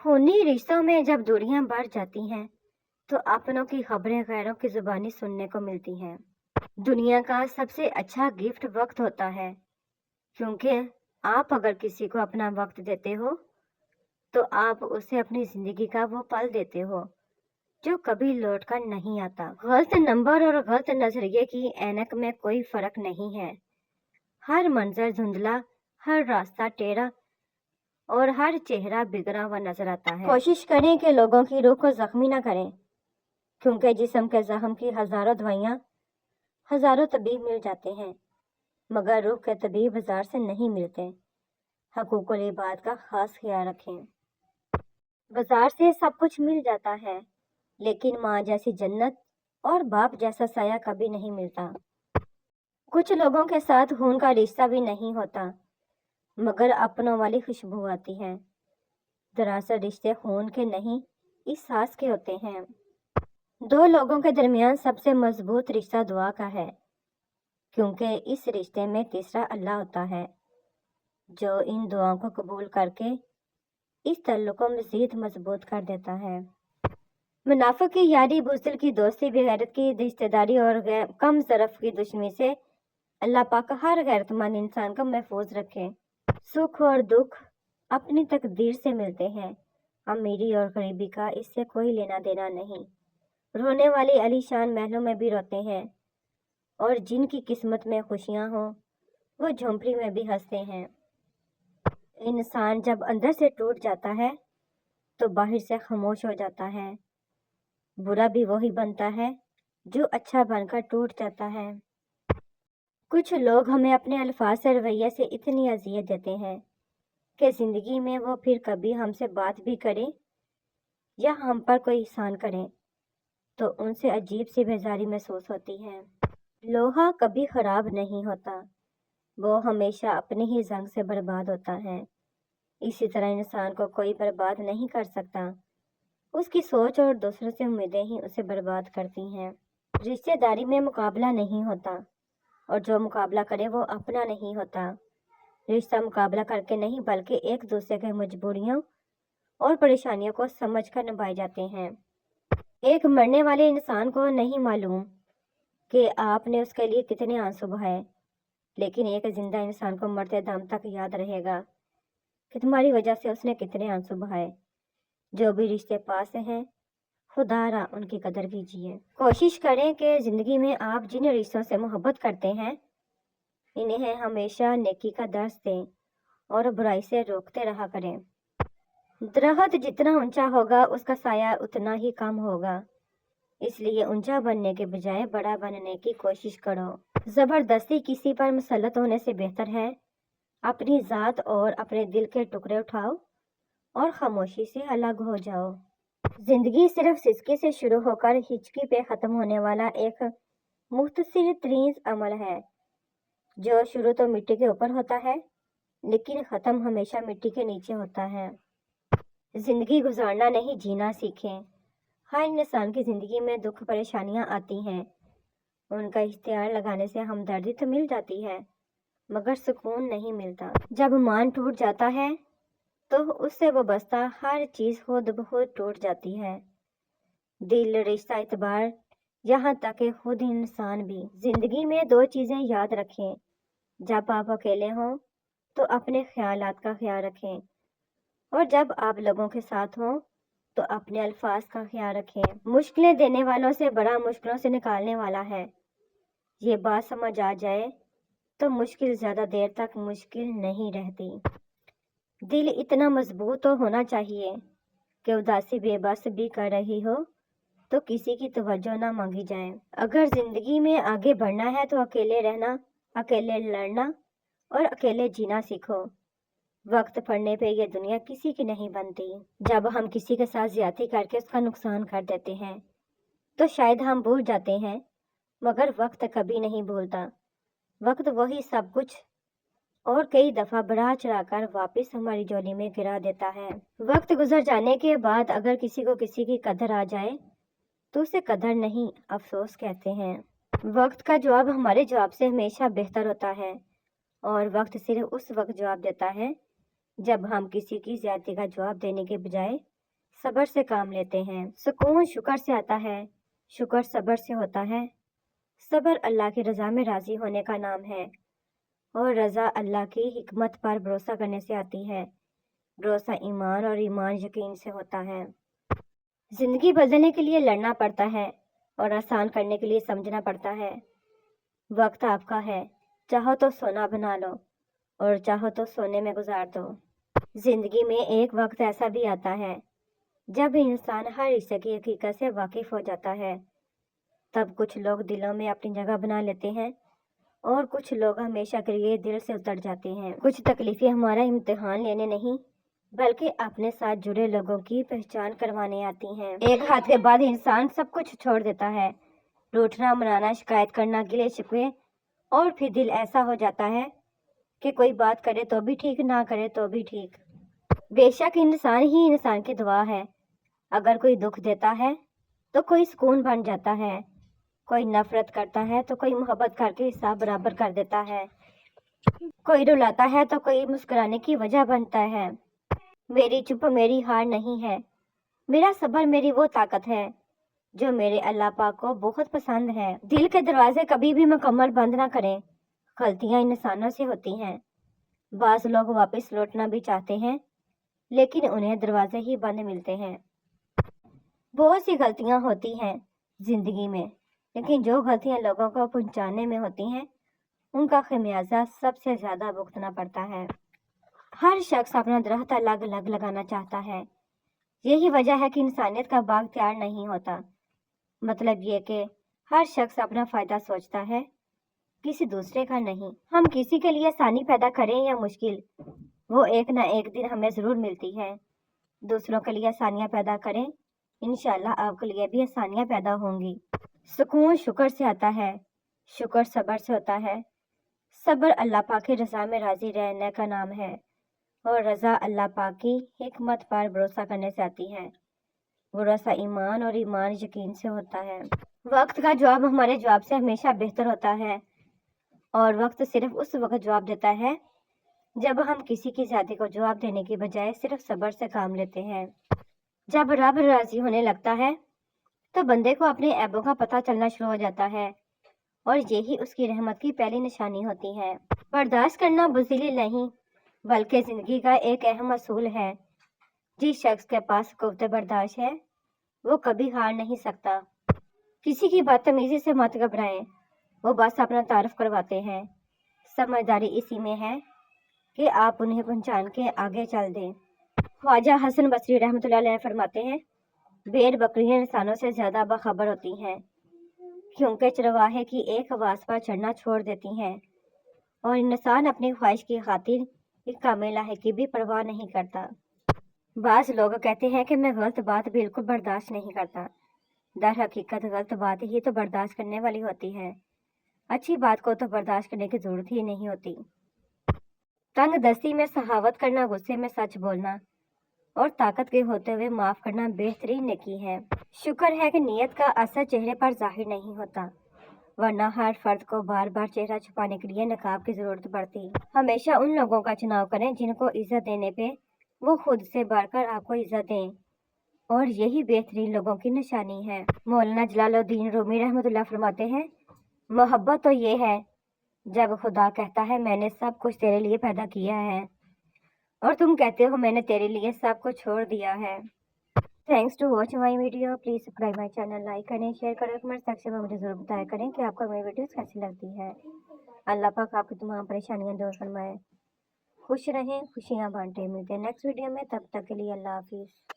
खूनी रिश्तों में जब दूरियां बढ़ जाती हैं तो अपनों की खबरें गैरों की जुबानी सुनने को मिलती हैं। दुनिया का सबसे अच्छा गिफ्ट वक्त होता है, क्योंकि आप अगर किसी को अपना वक्त देते हो तो आप उसे अपनी जिंदगी का वो पल देते हो जो कभी लौट कर नहीं आता। गलत नंबर और गलत नजरिए की ऐनक में कोई फर्क नहीं है। हर मंजर धुंधला, हर रास्ता टेढ़ा और हर चेहरा बिगड़ा हुआ नजर आता है। कोशिश करें कि लोगों की रूह को जख्मी ना करें, क्योंकि जिस्म के जख्म की हजारों दवाइयाँ, हजारों तबीब मिल जाते हैं, मगर रूह के तबीब बाजार से नहीं मिलते। हकूकुल इबाद का खास ख्याल रखें। बाजार से सब कुछ मिल जाता है, लेकिन माँ जैसी जन्नत और बाप जैसा साया कभी नहीं मिलता। कुछ लोगों के साथ खून का रिश्ता भी नहीं होता, मगर अपनों वाली खुशबू आती है। दरअसल रिश्ते खून के नहीं, एहसास के होते हैं। दो लोगों के दरमियान सबसे मजबूत रिश्ता दुआ का है, क्योंकि इस रिश्ते में तीसरा अल्लाह होता है, जो इन दुआओं को कबूल करके इस ताल्लुक को मजीद मजबूत कर देता है। मुनाफिक की यारी, बुज़दिल की दोस्ती, बेगैरत की रिश्तेदारी और कम ज़रफ़ की दुश्मनी से अल्लाह पाक हर गैरतमंद इंसान को महफूज रखे। सुख और दुख अपनी तकदीर से मिलते हैं। अमीरी और गरीबी का इससे कोई लेना देना नहीं। रोने वाले आलीशान महलों में भी रोते हैं, और जिनकी किस्मत में खुशियां हों वो झोंपड़ी में भी हंसते हैं। इंसान जब अंदर से टूट जाता है तो बाहर से खामोश हो जाता है। बुरा भी वही बनता है जो अच्छा बनकर टूट जाता है। कुछ लोग हमें अपने अल्फाज से, रवैये से इतनी अजियत देते हैं कि ज़िंदगी में वो फिर कभी हमसे बात भी करें या हम पर कोई एहसान करें तो उनसे अजीब सी बेजारी महसूस होती है। लोहा कभी खराब नहीं होता, वो हमेशा अपने ही जंग से बर्बाद होता है। इसी तरह इंसान को कोई बर्बाद नहीं कर सकता, उसकी सोच और दूसरों से उम्मीदें ही उसे बर्बाद करती हैं। रिश्तेदारी में मुकाबला नहीं होता, और जो मुकाबला करे वो अपना नहीं होता। रिश्ता मुकाबला करके नहीं, बल्कि एक दूसरे की मजबूरियों और परेशानियों को समझकर निभाए जाते हैं। एक मरने वाले इंसान को नहीं मालूम कि आपने उसके लिए कितने आंसू बहाए, लेकिन एक जिंदा इंसान को मरते दम तक याद रहेगा कि तुम्हारी वजह से उसने कितने आंसू बहाए। जो भी रिश्ते पास हैं, खुदारा उनकी कदर कीजिए। कोशिश करें कि ज़िंदगी में आप जिन रिश्तों से मोहब्बत करते हैं इन्हें हमेशा नेकी का दर्स दें और बुराई से रोकते रहा करें। दरख्त जितना ऊंचा होगा उसका साया उतना ही कम होगा, इसलिए ऊंचा बनने के बजाय बड़ा बनने की कोशिश करो। ज़बरदस्ती किसी पर मुसल्लत होने से बेहतर है अपनी ज़ात और अपने दिल के टुकड़े उठाओ और खामोशी से अलग हो जाओ। ज़िंदगी सिर्फ सिसकी से शुरू होकर हिचकी पे ख़त्म होने वाला एक मुख्तसर तरीन अमल है, जो शुरू तो मिट्टी के ऊपर होता है लेकिन ख़त्म हमेशा मिट्टी के नीचे होता है। ज़िंदगी गुजारना नहीं, जीना सीखें। हर इंसान की ज़िंदगी में दुख परेशानियां आती हैं, उनका इख्तियार लगाने से हमदर्दी तो मिल जाती है, मगर सुकून नहीं मिलता। जब मान टूट जाता है तो उससे वाबस्ता हर चीज़ खुद ब खुद टूट जाती है। दिल, रिश्ता, इतबार, यहाँ तक कि खुद इंसान भी। ज़िंदगी में दो चीज़ें याद रखें, जब आप अकेले हों तो अपने ख्यालात का ख्याल रखें, और जब आप लोगों के साथ हों तो अपने अल्फाज का ख्याल रखें। मुश्किलें देने वालों से बड़ा मुश्किलों से निकालने वाला है। ये बात समझ आ जाए तो मुश्किल ज़्यादा देर तक मुश्किल नहीं रहती। दिल इतना मजबूत तो होना चाहिए कि उदासी बेबस भी कर रही हो तो किसी की तवज्जो ना मांगी जाए। अगर ज़िंदगी में आगे बढ़ना है तो अकेले रहना, अकेले लड़ना और अकेले जीना सीखो। वक्त पड़ने पे ये दुनिया किसी की नहीं बनती। जब हम किसी के साथ ज्यादती करके उसका नुकसान कर देते हैं तो शायद हम भूल जाते हैं, मगर वक्त कभी नहीं भूलता। वक्त वही सब कुछ और कई दफ़ा बढ़ा चढ़ाकर वापस हमारी झोली में गिरा देता है। वक्त गुजर जाने के बाद अगर किसी को किसी की कदर आ जाए तो उसे कदर नहीं, अफसोस कहते हैं। वक्त का जवाब हमारे जवाब से हमेशा बेहतर होता है, और वक्त सिर्फ उस वक्त जवाब देता है जब हम किसी की ज्यादती का जवाब देने के बजाय صبر سے کام لیتے ہیں۔ سکون شکر سے آتا ہے، شکر صبر سے ہوتا ہے۔ صبر اللہ کی رضا میں راضی ہونے کا نام ہے، اور رضا اللہ کی حکمت پر بھروسہ کرنے سے آتی ہے۔ بھروسہ ایمان اور ایمان یقین سے ہوتا ہے۔ زندگی بدلنے کے لیے لڑنا پڑتا ہے اور آسان کرنے کے لیے سمجھنا پڑتا ہے۔ وقت آپ کا ہے، چاہو تو سونا بنا لو اور چاہو تو سونے میں گزار دو۔ زندگی میں ایک وقت ایسا بھی آتا ہے جب انسان ہر حصے کی حقیقت سے واقف ہو جاتا ہے۔ تب کچھ لوگ دلوں میں اپنی جگہ بنا لیتے ہیں اور کچھ لوگ ہمیشہ کے لیے دل سے اتر جاتے ہیں۔ کچھ تکلیفیں ہمارا امتحان لینے نہیں بلکہ اپنے ساتھ جڑے لوگوں کی پہچان کروانے آتی ہیں۔ ایک حد کے بعد انسان سب کچھ چھوڑ دیتا ہے، روٹھنا منانا، شکایت کرنا، گلے شکوے، اور پھر دل ایسا ہو جاتا ہے کہ کوئی بات کرے تو بھی ٹھیک، نہ کرے تو بھی ٹھیک۔ بے شک انسان ہی انسان کی دعا ہے۔ اگر کوئی دکھ دیتا ہے تو کوئی سکون بن جاتا ہے، کوئی نفرت کرتا ہے تو کوئی محبت کر کے حساب برابر کر دیتا ہے، کوئی رلاتا ہے تو کوئی مسکرانے کی وجہ بنتا ہے۔ میری چپ میری ہار نہیں ہے، میرا صبر میری وہ طاقت ہے جو میرے اللہ پاک کو بہت پسند ہے۔ دل کے دروازے کبھی بھی مکمل بند نہ کریں، غلطیاں انسانوں سے ہوتی ہیں۔ بعض لوگ واپس لوٹنا بھی چاہتے ہیں لیکن انہیں دروازے ہی بند ملتے ہیں۔ بہت سی غلطیاں ہوتی ہیں زندگی میں، لیکن جو غلطیاں لوگوں کو پہنچانے میں ہوتی ہیں ان کا خمیازہ سب سے زیادہ بھگتنا پڑتا ہے۔ ہر شخص اپنا درخت الگ الگ لگانا چاہتا ہے، یہی وجہ ہے کہ انسانیت کا باغ تیار نہیں ہوتا۔ مطلب یہ کہ ہر شخص اپنا فائدہ سوچتا ہے، کسی دوسرے کا نہیں۔ ہم کسی کے لیے آسانی پیدا کریں یا مشکل، وہ ایک نہ ایک دن ہمیں ضرور ملتی ہے۔ دوسروں کے لیے آسانیاں پیدا کریں، انشاءاللہ آپ کے لیے بھی آسانیاں پیدا ہوں گی۔ سکون شکر سے آتا ہے، شکر صبر سے ہوتا ہے۔ صبر اللہ پاک کی رضا میں راضی رہنے کا نام ہے، اور رضا اللہ پاک کی حکمت پر بھروسہ کرنے سے آتی ہے۔ بھروسہ ایمان اور ایمان یقین سے ہوتا ہے۔ وقت کا جواب ہمارے جواب سے ہمیشہ بہتر ہوتا ہے، اور وقت صرف اس وقت جواب دیتا ہے جب ہم کسی کی زیادتی کو جواب دینے کی بجائے صرف صبر سے کام لیتے ہیں۔ جب رب راضی ہونے لگتا ہے تو بندے کو اپنے عیبوں کا پتہ چلنا شروع ہو جاتا ہے، اور یہی اس کی رحمت کی پہلی نشانی ہوتی ہے۔ برداشت کرنا بزدلی نہیں بلکہ زندگی کا ایک اہم اصول ہے۔ جس شخص کے پاس قوت برداشت ہے وہ کبھی ہار نہیں سکتا۔ کسی کی بدتمیزی سے مت گھبرائیں، وہ بس اپنا تعارف کرواتے ہیں۔ سمجھداری اسی میں ہے کہ آپ انہیں پہچان کے آگے چل دیں۔ خواجہ حسن بصری رحمۃ اللہ علیہ فرماتے ہیں، بھیڑ بکریاں انسانوں سے زیادہ باخبر ہوتی ہیں، کیونکہ چرواہے کی ایک آواز پر چڑھنا چھوڑ دیتی ہیں، اور انسان اپنی خواہش کی خاطر ایک کام لاحق کی بھی پرواہ نہیں کرتا۔ بعض لوگ کہتے ہیں کہ میں غلط بات بالکل برداشت نہیں کرتا۔ در حقیقت غلط بات ہی تو برداشت کرنے والی ہوتی ہے، اچھی بات کو تو برداشت کرنے کی ضرورت ہی نہیں ہوتی۔ تنگ دستی میں سخاوت کرنا، غصے میں سچ بولنا اور طاقت کے ہوتے ہوئے معاف کرنا بہترین نیکی ہے۔ شکر ہے کہ نیت کا اثر چہرے پر ظاہر نہیں ہوتا، ورنہ ہر فرد کو بار بار چہرہ چھپانے کے لیے نقاب کی ضرورت پڑتی۔ ہمیشہ ان لوگوں کا چناؤ کریں جن کو عزت دینے پہ وہ خود سے بڑھ کر آپ کو عزت دیں، اور یہی بہترین لوگوں کی نشانی ہے۔ مولانا جلال الدین رومی رحمۃ اللہ فرماتے ہیں، محبت تو یہ ہے جب خدا کہتا ہے میں نے سب کچھ تیرے لیے پیدا کیا ہے، اور تم کہتے ہو میں نے تیرے لیے سب کچھ چھوڑ دیا ہے۔ Thanks to watch my video, please subscribe my channel, like کریں، شیئر کریں، کمنٹ سیکشن میں مجھے ضرور بتایا کریں کہ آپ کو میری ویڈیوز کیسی لگتی ہے۔ اللہ پاک آپ کی تمام پریشانیاں دور فرمائے۔ خوش رہیں، خوشیاں بانٹیں۔ ملتے ہیں نیکسٹ ویڈیو میں، تب تک کے لیے اللہ حافظ۔